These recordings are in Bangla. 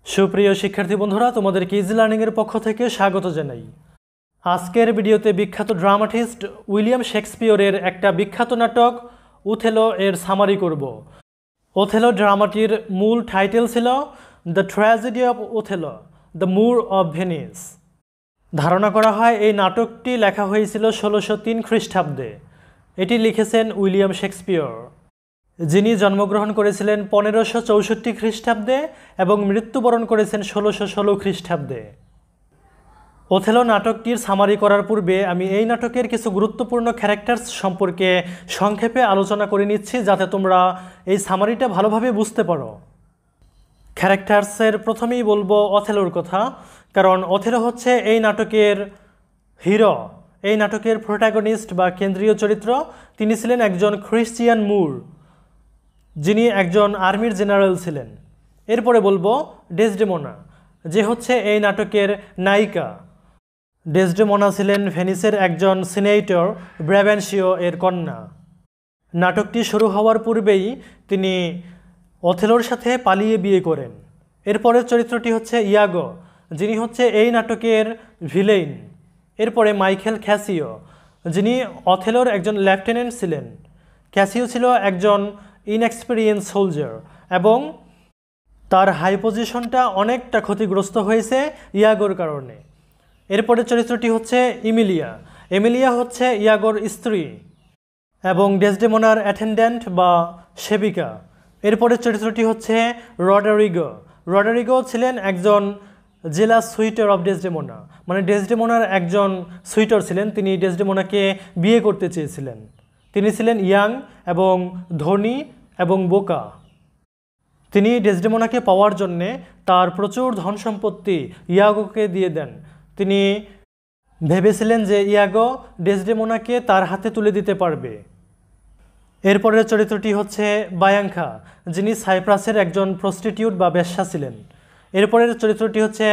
সুপ্রিয় শিক্ষার্থী বন্ধুরা, তোমাদেরকে ইজি লার্নিং এর পক্ষ থেকে স্বাগত জানাই। আজকের ভিডিওতে বিখ্যাত ড্রামাটিস্ট উইলিয়াম শেক্সপিয়রের একটা বিখ্যাত নাটক ওথেলো এর সামারি করব। ওথেলো ড্রামাটির মূল টাইটেল ছিল the tragedy of Othello, the Moor of Venice. ধারণা করা হয় এই নাটকটি লেখা হয়েছিল 1603 খ্রিস্টাব্দে। এটি লিখেছেন উইলিয়াম শেক্সপিয়র, যিনি জন্মগ্রহণ করেছিলেন 1564 খ্রিস্টাব্দে এবং মৃত্যুবরণ করেছেন 1616 খ্রিস্টাব্দে। ওথেলো নাটকটির সামারি করার পূর্বে আমি এই নাটকের কিছু গুরুত্বপূর্ণ ক্যারেক্টার্স সম্পর্কে সংক্ষেপে আলোচনা করে নিচ্ছি, যাতে তোমরা এই সামারিটা ভালোভাবে বুঝতে পারো। ক্যারেক্টার্সের প্রথমেই বলবো ওথেলোর কথা, কারণ ওথেলো হচ্ছে এই নাটকের হিরো, এই নাটকের প্রোটাগনিস্ট বা কেন্দ্রীয় চরিত্র। তিনি ছিলেন একজন খ্রিস্টিয়ান মুর, যিনি একজন আর্মির জেনারেল ছিলেন। এরপরে বলবো ডেসডেমোনা, যে হচ্ছে এই নাটকের নায়িকা। ডেসডেমোনা ছিলেন ভেনিসের একজন সিনেটর, ব্রাবান্টিও এর কন্যা। নাটকটি শুরু হওয়ার পূর্বেই তিনি ওথেলোর সাথে পালিয়ে বিয়ে করেন। এরপরের চরিত্রটি হচ্ছে ইয়াগো, যিনি হচ্ছে এই নাটকের ভিলেইন। এরপরে মাইকেল ক্যাসিও, যিনি ওথেলোর একজন লেফটেন্যান্ট ছিলেন। ক্যাসিও ছিল একজন ইনএক্সপিরিয়েন্স সোলজার এবং তার হাই পজিশনটা অনেকটা ক্ষতিগ্রস্ত হয়েছে ইয়াগোর কারণে। এরপরে চরিত্রটি হচ্ছে ইমিলিয়া। এমিলিয়া হচ্ছে ইয়াগোর স্ত্রী এবং ডেসডেমোনার অ্যাটেন্ড্যান্ট বা সেবিকা। এরপরে চরিত্রটি হচ্ছে রডারিগো। রডারিগো ছিলেন একজন জেলাস সুইটর অফ ডেসডেমোনা, মানে ডেসডেমোনার একজন সুইটর ছিলেন। তিনি ডেসডেমোনাকে বিয়ে করতে চেয়েছিলেন। তিনি ছিলেন ইয়াং এবং ধনী এবং বোকা। তিনি ডেসডেমোনাকে পাওয়ার জন্যে তার প্রচুর ধন সম্পত্তি ইয়াগোকে দিয়ে দেন। তিনি ভেবেছিলেন যে ইয়াগো ডেসডেমোনাকে তার হাতে তুলে দিতে পারবে। এরপরের চরিত্রটি হচ্ছে বায়াঙ্কা, যিনি সাইপ্রাসের একজন প্রস্টিটিউট বা বেশ্যা ছিলেন। এরপরের চরিত্রটি হচ্ছে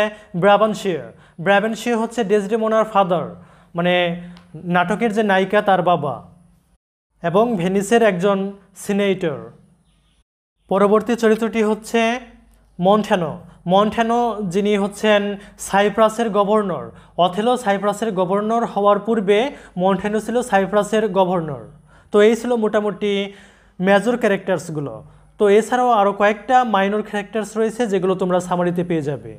ব্রাবান্টিও। ব্রাবান্টিও হচ্ছে ডেসডেমোনার ফাদার, মানে নাটকের যে নায়িকা তার বাবা, এবং ভেনিসের একজন সিনেটর। পরবর্তী চরিত্রটি হচ্ছে মন্টানো। মন্টানো, যিনি হচ্ছেন সাইপ্রাসের গভর্নর। ওথেলো সাইপ্রাসের গভর্নর হওয়ার পূর্বে মন্টানো ছিল সাইপ্রাসের গভর্নর। তো এই ছিল মোটামুটি মেজর ক্যারেক্টার্সগুলো। তো এছাড়াও আরও কয়েকটা মাইনর ক্যারেক্টার্স রয়েছে, যেগুলো তোমরা সামারিতে পেয়ে যাবে।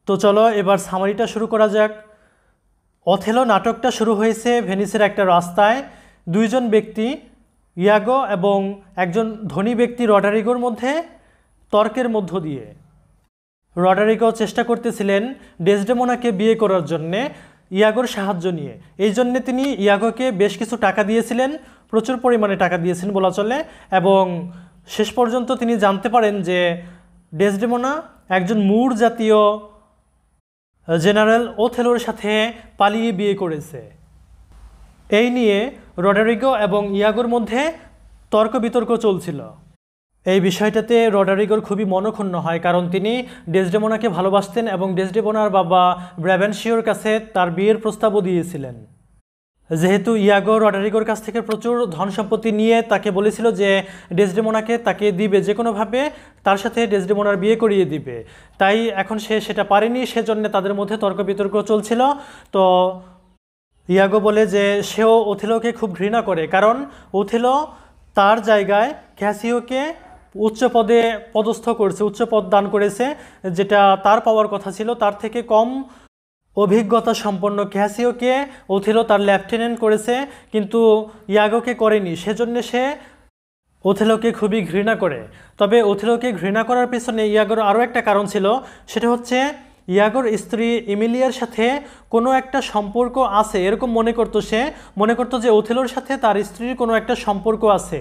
তো চলো এবার সামারিটা শুরু করা যাক। ওথেলো নাটকটা শুরু হয়েছে ভেনিসের একটা রাস্তায়। দুইজন ব্যক্তি, ইয়াগো এবং একজন ধনী ব্যক্তি রডারিগোর মধ্যে তর্কের মধ্য দিয়ে। রডারিগো চেষ্টা করতেছিলেন ডেসডেমোনাকে বিয়ে করার জন্যে ইয়াগোর সাহায্য নিয়ে। এই জন্যে তিনি ইয়াগোকে বেশ কিছু টাকা দিয়েছিলেন, প্রচুর পরিমাণে টাকা দিয়েছেন বলা চলে। এবং শেষ পর্যন্ত তিনি জানতে পারেন যে ডেসডেমোনা একজন মুর জাতীয় জেনারেল ওথেলোর সাথে পালিয়ে বিয়ে করেছে। এই নিয়ে রডারিগো এবং ইয়াগোর মধ্যে তর্ক বিতর্ক চলছিল। এই বিষয়টাতে রডারিগোর খুবই মনক্ষুণ্ণ হয়, কারণ তিনি ডেসডেমোনাকে ভালোবাসতেন এবং ডেসডেমোনার বাবা ব্রাবান্টিওর কাছে তার বিয়ের প্রস্তাবও দিয়েছিলেন। যেহেতু ইয়াগো রডারিগোর কাছ থেকে প্রচুর ধন সম্পত্তি নিয়ে তাকে বলেছিল যে ডেসডেমোনাকে তাকে দিবে, যে কোনোভাবে তার সাথে ডেসডেমোনার বিয়ে করিয়ে দিবে, তাই এখন সে সেটা পারেনি, সেজন্য তাদের মধ্যে তর্ক বিতর্ক চলছিল। তো ইয়াগো বলে যে সেও ওথেলোকে খুব ঘৃণা করে, কারণ ওথেলো তার জায়গায় ক্যাসিওকে উচ্চ পদে পদস্থ করেছে, উচ্চ পদ দান করেছে, যেটা তার পাওয়ার কথা ছিল। তার থেকে কম অভিজ্ঞতা সম্পন্ন ক্যাসিওকে ওথেলো তার লেফটেন্যান্ট করেছে, কিন্তু ইয়াগোকে করেনি। সেজন্য সে ওথেলোকে খুবই ঘৃণা করে। তবে ওথেলোকে ঘৃণা করার পেছনে ইয়াগোর আরও একটা কারণ ছিল, সেটা হচ্ছে ইয়াগোর স্ত্রী এমিলিয়ার সাথে কোনো একটা সম্পর্ক আছে, এরকম মনে করতো সে। মনে করতো যে ওথেলোর সাথে তার স্ত্রীর কোনো একটা সম্পর্ক আছে,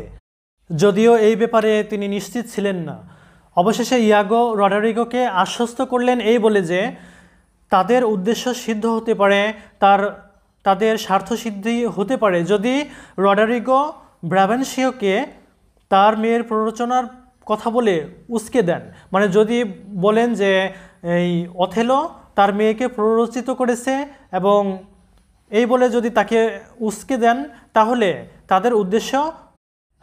যদিও এই ব্যাপারে তিনি নিশ্চিত ছিলেন না। অবশেষে ইয়াগো রডারিগোকে আশ্বস্ত করলেন এই বলে যে তাদের উদ্দেশ্য সিদ্ধ হতে পারে, তাদের স্বার্থসিদ্ধি হতে পারে যদি রডারিগো ব্রাবান্টিওকে তার মেয়ের প্ররোচনার কথা বলে উস্কে দেন। মানে যদি বলেন যে এই ওথেলো তার মেয়েকে প্ররোচিত করেছে এবং এই বলে যদি তাকে উস্কে দেন, তাহলে তাদের উদ্দেশ্য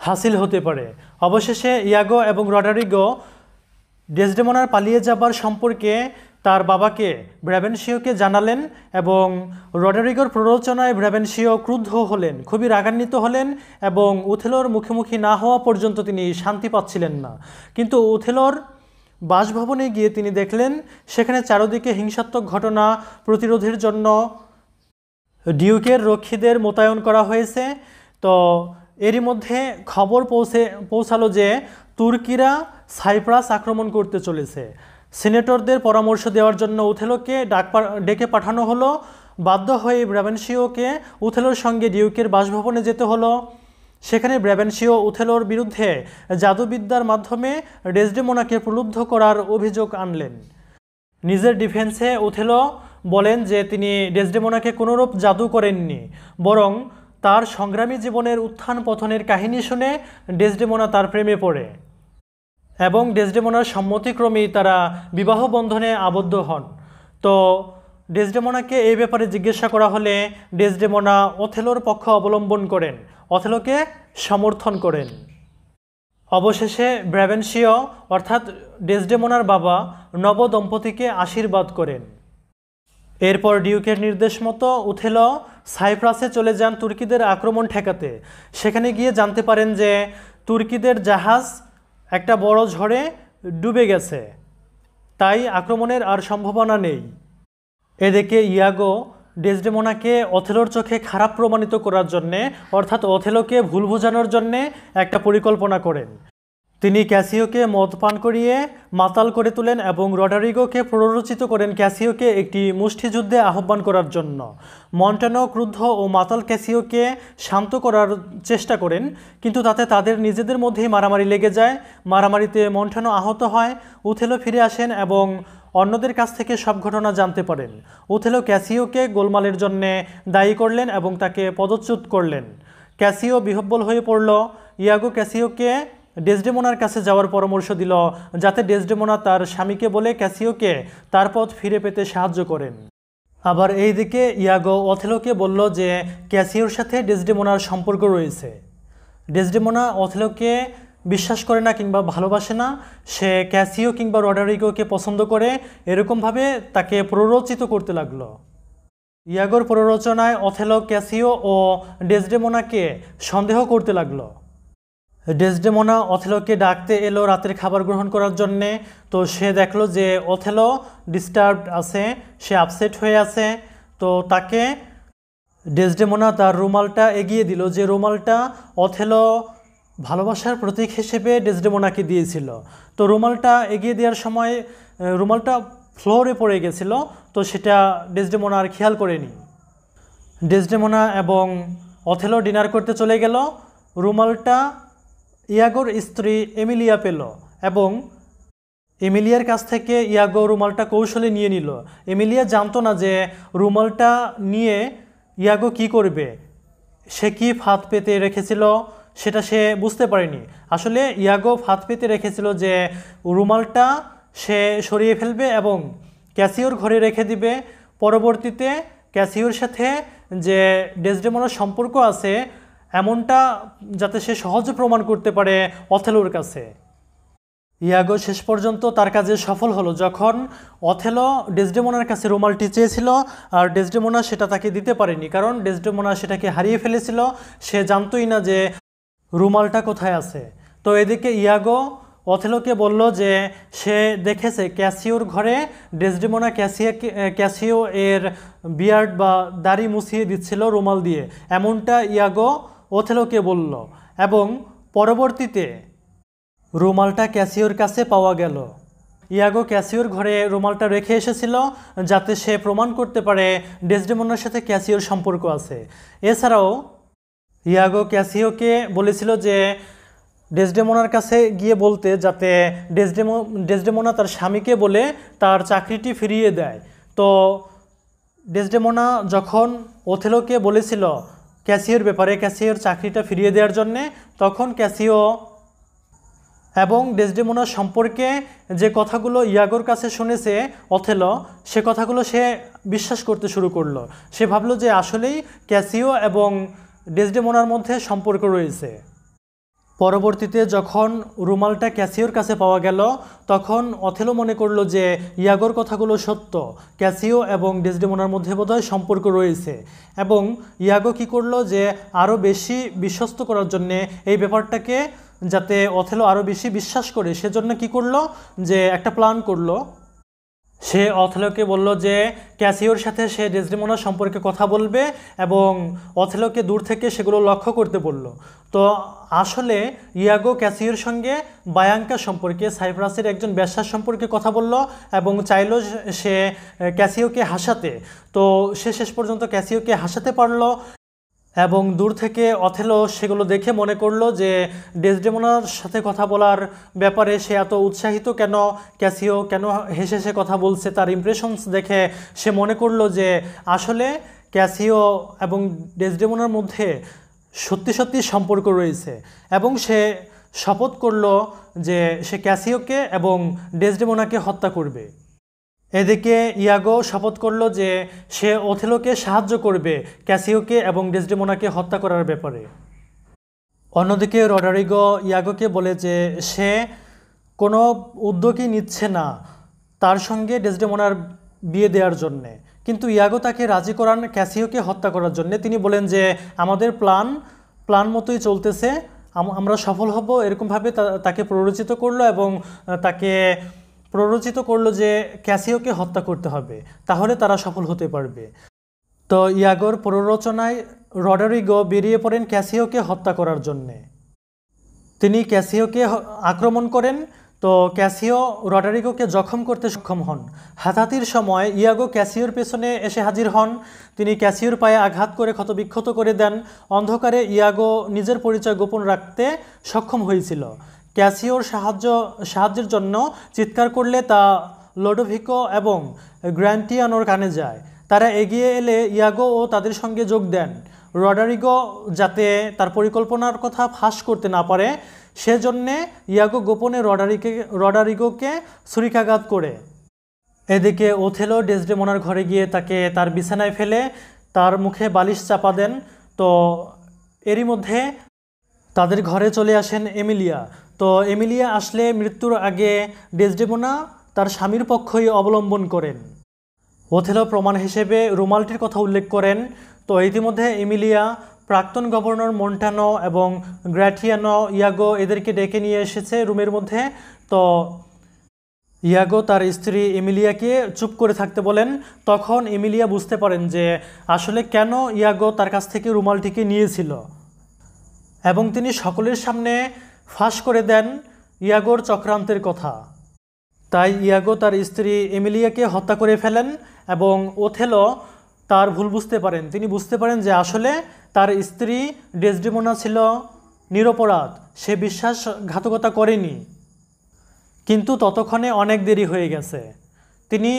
হাসিল হতে পারে। অবশেষে ইয়াগো এবং রডারিগো ডেসডেমোনার পালিয়ে যাবার সম্পর্কে তার বাবাকে ব্রাবেনশিওকে জানালেন এবং রডেরিগোর প্ররোচনায় ব্রাবেনশিও ক্রুদ্ধ হলেন, খুবই রাগান্বিত হলেন এবং ওথেলোর মুখোমুখি না হওয়া পর্যন্ত তিনি শান্তি পাচ্ছিলেন না। কিন্তু ওথেলোর বাসভবনে গিয়ে তিনি দেখলেন সেখানে চারদিকে হিংসাত্মক ঘটনা প্রতিরোধের জন্য ডিউকের রক্ষীদের মোতায়েন করা হয়েছে। তো এরই মধ্যে খবর পৌঁছালো যে তুর্কিরা সাইপ্রাস আক্রমণ করতে চলেছে। সিনেটরদের পরামর্শ দেওয়ার জন্য ওথেলোকে ডেকে পাঠানো হলো। বাধ্য হয়ে ব্রাবেনশিওকে ওথেলোর সঙ্গে ডিউকের বাসভবনে যেতে হলো। সেখানে ব্রাবেনশিও ওথেলোর বিরুদ্ধে জাদুবিদ্যার মাধ্যমে ডেসডেমোনাকে প্রলুব্ধ করার অভিযোগ আনলেন। নিজের ডিফেন্সে ওথেলো বলেন যে তিনি ডেসডেমোনাকে কোনোরূপ জাদু করেননি, বরং তার সংগ্রামী জীবনের উত্থান পতনের কাহিনী শুনে ডেসডেমোনা তার প্রেমে পড়ে এবং ডেসডেমোনার সম্মতিক্রমেই তারা বিবাহ বন্ধনে আবদ্ধ হন। তো ডেসডেমোনাকে এই ব্যাপারে জিজ্ঞাসা করা হলে ডেসডেমোনা ওথেলোর পক্ষ অবলম্বন করেন, ওথেলোকে সমর্থন করেন। অবশেষে ব্রাবেনশিও অর্থাৎ ডেসডেমোনার বাবা নবদম্পতিকে আশীর্বাদ করেন। এরপর ডিউকের নির্দেশ মতো ওথেলো সাইপ্রাসে চলে যান তুর্কিদের আক্রমণ ঠেকাতে। সেখানে গিয়ে জানতে পারেন যে তুর্কিদের জাহাজ একটা বড় ঝড়ে ডুবে গেছে, তাই আক্রমণের আর সম্ভাবনা নেই। এদিকে ইয়াগো ডেসডেমোনাকে ওথেলোর চোখে খারাপ প্রমাণিত করার জন্যে অর্থাৎ ওথেলোকে ভুল বোঝানোর জন্যে একটা পরিকল্পনা করেন। তিনি ক্যাসিওকে মদ পান করিয়ে মাতাল করে তোলেন এবং রডারিগোকে প্ররোচিত করেন ক্যাসিওকে একটি মুষ্টিযুদ্ধে আহ্বান করার জন্য। মন্টানো ক্রুদ্ধ ও মাতাল ক্যাসিওকে শান্ত করার চেষ্টা করেন, কিন্তু তাতে তাদের নিজেদের মধ্যেই মারামারি লেগে যায়। মারামারিতে মন্টানো আহত হয়। ওথেলো ফিরে আসেন এবং অন্যদের কাছ থেকে সব ঘটনা জানতে পারেন। ওথেলো ক্যাসিওকে গোলমালের জন্যে দায়ী করলেন এবং তাকে পদচ্যুত করলেন। ক্যাসিও বিহ্বল হয়ে পড়ল। ইয়াগো ক্যাসিওকে ডেসডেমোনার কাছে যাওয়ার পরামর্শ দিল, যাতে ডেসডেমোনা তার স্বামীকে বলে ক্যাসিওকে তার পথ ফিরে পেতে সাহায্য করেন। আবার এই দিকে ইয়াগো ওথেলোকে বলল যে ক্যাসিওর সাথে ডেসডেমোনার সম্পর্ক রয়েছে। ডেসডেমোনা ওথেলোকে বিশ্বাস করে না কিংবা ভালোবাসে না, সে ক্যাসিও কিংবা রডারিগোকে পছন্দ করে, এরকমভাবে তাকে প্ররোচিত করতে লাগলো। ইয়াগোর প্ররোচনায় ওথেলো ক্যাসিও ও ডেসডেমোনাকে সন্দেহ করতে লাগলো। ডেসডেমোনা ওথেলোকে ডাকতে এলো রাতের খাবার গ্রহণ করার জন্যে। তো সে দেখলো যে ওথেলো ডিস্টার্বড আছে, সে আপসেট হয়ে আছে। তো তাকে ডেসডেমোনা তার রুমালটা এগিয়ে দিল, যে রুমালটা ওথেলো ভালোবাসার প্রতীক হিসেবে ডেসডেমোনাকে দিয়েছিল। তো রুমালটা এগিয়ে দেওয়ার সময় রুমালটা ফ্লোরে পড়ে গেছিল, তো সেটা ডেসডেমোনা আর খেয়াল করেনি। ডেসডেমোনা এবং ওথেলো ডিনার করতে চলে গেল। রুমালটা ইয়াগোর স্ত্রী এমিলিয়া পেল এবং এমিলিয়ার কাছ থেকে ইয়াগো রুমালটা কৌশলে নিয়ে নিল। এমিলিয়া জানতো না যে রুমালটা নিয়ে ইয়াগো কি করবে, সে কি ফাঁদ পেতে রেখেছিল সেটা সে বুঝতে পারেনি। আসলে ইয়াগো ফাঁদ পেতে রেখেছিল যে রুমালটা সে সরিয়ে ফেলবে এবং ক্যাসিওর ঘরে রেখে দিবে। পরবর্তীতে ক্যাসিওর সাথে যে ডেসডেমোনার সম্পর্ক আছে এমনটা যাতে সে সহজে প্রমাণ করতে পারে ওথেলোর কাছে। ইয়াগো শেষ পর্যন্ত তার কাজে সফল হলো, যখন ওথেলো ডেসডেমোনার কাছে রুমালটি চেয়েছিল আর ডেসডেমোনা সেটা তাকে দিতে পারেনি, কারণ ডেসডেমোনা সেটাকে হারিয়ে ফেলেছিল, সে জানতোই না যে রুমালটা কোথায় আছে। তো এদিকে ইয়াগো ওথেলোকে বলল যে সে দেখেছে ক্যাসিওর ঘরে ডেসডেমোনা ক্যাসিও এর বিয়ার্ড বা দাড়ি মুছিয়ে দিচ্ছিল রুমাল দিয়ে, এমনটা ইয়াগো ওথেলোকে বলল এবং পরবর্তীতে রুমালটা ক্যাসিওর কাছে পাওয়া গেল। ইয়াগো ক্যাসিওর ঘরে রুমালটা রেখে এসেছিল যাতে সে প্রমাণ করতে পারে ডেসডেমোনার সাথে ক্যাসিওর সম্পর্ক আছে। এছাড়াও ইয়াগো ক্যাসিওকে বলেছিল যে ডেসডেমোনার কাছে গিয়ে বলতে, যাতে ডেসডেমোনা তার স্বামীকে বলে তার চাকরিটি ফিরিয়ে দেয়। তো ডেসডেমোনা যখন ওথেলোকে বলেছিল ক্যাসিওর ব্যাপারে, ক্যাসিওর চাকরিটা ফিরিয়ে দেওয়ার জন্যে, তখন ক্যাসিও এবং ডেসডেমোনার সম্পর্কে যে কথাগুলো ইয়াগোর কাছে শুনেছে ওথেলো, সে কথাগুলো সে বিশ্বাস করতে শুরু করলো। সে ভাবলো যে আসলেই ক্যাসিও এবং ডেসডেমোনার মধ্যে সম্পর্ক রয়েছে। পরবর্তীতে যখন রুমালটা ক্যাসিওর কাছে পাওয়া গেল তখন অথেলো মনে করলো যে ইয়াগোর কথাগুলো সত্য, ক্যাসিও এবং ডেসডেমোনার মধ্যে বোধহয় সম্পর্ক রয়েছে। এবং ইয়াগো কী করলো যে আরও বেশি বিশ্বস্ত করার জন্যে এই ব্যাপারটাকে, যাতে অথেলো আরও বেশি বিশ্বাস করে, সেজন্য কী করলো যে একটা প্ল্যান করলো। সে অথেলোকে বলল যে ক্যাসিওর সাথে সে ডেসডেমোনার সম্পর্কে কথা বলবে এবং অথেলোকে দূর থেকে সেগুলো লক্ষ্য করতে বলল। তো আসলে ইয়াগো ক্যাসিওর সঙ্গে বায়াঙ্কা সম্পর্কে, সাইপ্রাসের একজন বেশ্যার সম্পর্কে কথা বলল এবং চাইল সে ক্যাসিওকে হাসাতে। তো সে শেষ পর্যন্ত ক্যাসিওকে হাসাতে পারল এবং দূর থেকে অথেলো সেগুলো দেখে মনে করলো যে ডেসডেমোনার সাথে কথা বলার ব্যাপারে সে এত উৎসাহিত কেন, ক্যাসিও কেন হেসে হেসে কথা বলছে, তার ইমপ্রেশনস দেখে সে মনে করলো যে আসলে ক্যাসিও এবং ডেসডেমোনার মধ্যে সত্যি সত্যি সম্পর্ক রয়েছে। এবং সে শপথ করলো যে সে ক্যাসিওকে এবং ডেসডেমোনাকে হত্যা করবে। এদিকে ইয়াগো শপথ করলো যে সে অথেলোকে সাহায্য করবে ক্যাসিওকে এবং ডেসডেমোনাকে হত্যা করার ব্যাপারে। অন্যদিকে রডারিগো ইয়াগোকে বলে যে সে কোনো উদ্যোগই নিচ্ছে না তার সঙ্গে ডেসডেমোনার বিয়ে দেওয়ার জন্যে, কিন্তু ইয়াগো তাকে রাজি করান ক্যাসিওকে হত্যা করার জন্যে। তিনি বলেন যে আমাদের প্ল্যান মতোই চলতেছে, আমরা সফল হব, এরকমভাবে তাকে প্ররোচিত করলো এবং তাকে প্ররোচিত করলো যে ক্যাসিওকে হত্যা করতে হবে, তাহলে তারা সফল হতে পারবে। তো ইয়াগোর প্ররোচনায় রডারিগো বেরিয়ে পড়েন ক্যাসিওকে হত্যা করার জন্যে। তিনি ক্যাসিওকে আক্রমণ করেন। তো ক্যাসিও রডারিগোকে জখম করতে সক্ষম হন। হাতাহাতির সময় ইয়াগো ক্যাসিওর পেছনে এসে হাজির হন। তিনি ক্যাসিওর পায়ে আঘাত করে ক্ষতবিক্ষত করে দেন। অন্ধকারে ইয়াগো নিজের পরিচয় গোপন রাখতে সক্ষম হয়েছিল। ক্যাসিওর সাহায্যের জন্য চিৎকার করলে তা লোডোভিকো এবং গ্র্যান্টিয়ানোর কানে যায়। তারা এগিয়ে এলে ইয়াগো ও তাদের সঙ্গে যোগ দেন। রডারিগো যাতে তার পরিকল্পনার কথা ফাঁস করতে না পারে সেজন্যে ইয়াগো গোপনে রডারিগোকে ছুরিকাঘাত করে। এদিকে ওথেলো ডেসডেমোনার ঘরে গিয়ে তাকে তার বিছানায় ফেলে তার মুখে বালিশ চাপা দেন। তো এরই মধ্যে তাদের ঘরে চলে আসেন এমিলিয়া। তো এমিলিয়া আসলে মৃত্যুর আগে ডেসডেমোনা তার স্বামীর পক্ষই অবলম্বন করেন। ওথেলো প্রমাণ হিসেবে রুমালটির কথা উল্লেখ করেন। তো ইতিমধ্যে এমিলিয়া প্রাক্তন গভর্নর মন্টানো এবং গ্র্যাটিয়ানো, ইয়াগো এদেরকে ডেকে নিয়ে এসেছে রুমের মধ্যে। তো ইয়াগো তার স্ত্রী এমিলিয়াকে চুপ করে থাকতে বলেন। তখন এমিলিয়া বুঝতে পারেন যে আসলে কেন ইয়াগো তার কাছ থেকে রুমালটিকে নিয়েছিল এবং তিনি সকলের সামনে ফাঁস করে দেন ইয়াগোর চক্রান্তের কথা। তাই ইয়াগো তার স্ত্রী এমিলিয়াকে হত্যা করে ফেলেন এবং ওথেলো তার ভুল বুঝতে পারেন। তিনি বুঝতে পারেন যে আসলে তার স্ত্রী ডেসডেমোনা ছিল নিরপরাধ, সে বিশ্বাসঘাতকতা করেনি। কিন্তু ততক্ষণে অনেক দেরি হয়ে গেছে। তিনি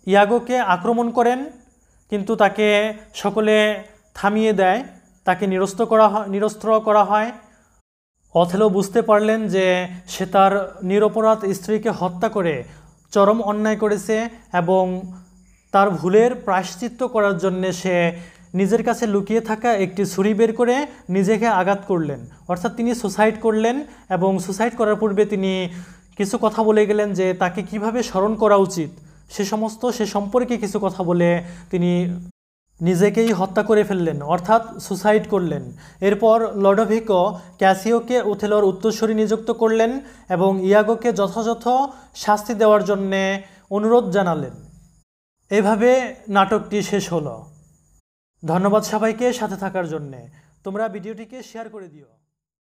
ইয়াগোকে আক্রমণ করেন, কিন্তু তাকে সকলে থামিয়ে দেয়, তাকে নিরস্ত্র করা হয়। অথেলো বুঝতে পারলেন যে সে তার নিরপরাধ স্ত্রীকে হত্যা করে চরম অন্যায় করেছে এবং তার ভুলের প্রায়শ্চিত্ত করার জন্যে সে নিজের কাছে লুকিয়ে থাকা একটি ছুরি বের করে নিজেকে আঘাত করলেন। অর্থাৎ তিনি সুসাইড করলেন এবং সুসাইড করার পূর্বে তিনি কিছু কথা বলে গেলেন যে তাকে কিভাবে স্মরণ করা উচিত, সে সম্পর্কে কিছু কথা বলে তিনি নিজেকেই হত্যা করে ফেললেন, অর্থাৎ সুসাইড করলেন। এরপর লোডোভিকো ক্যাসিওকে ওথেলোর উত্তরসূরি নিযুক্ত করলেন এবং ইয়াগোকে যথাযথ শাস্তি দেওয়ার জন্যে অনুরোধ জানালেন। এভাবে নাটকটি শেষ হলো। ধন্যবাদ সবাইকে সাথে থাকার জন্যে। তোমরা ভিডিওটিকে শেয়ার করে দিও।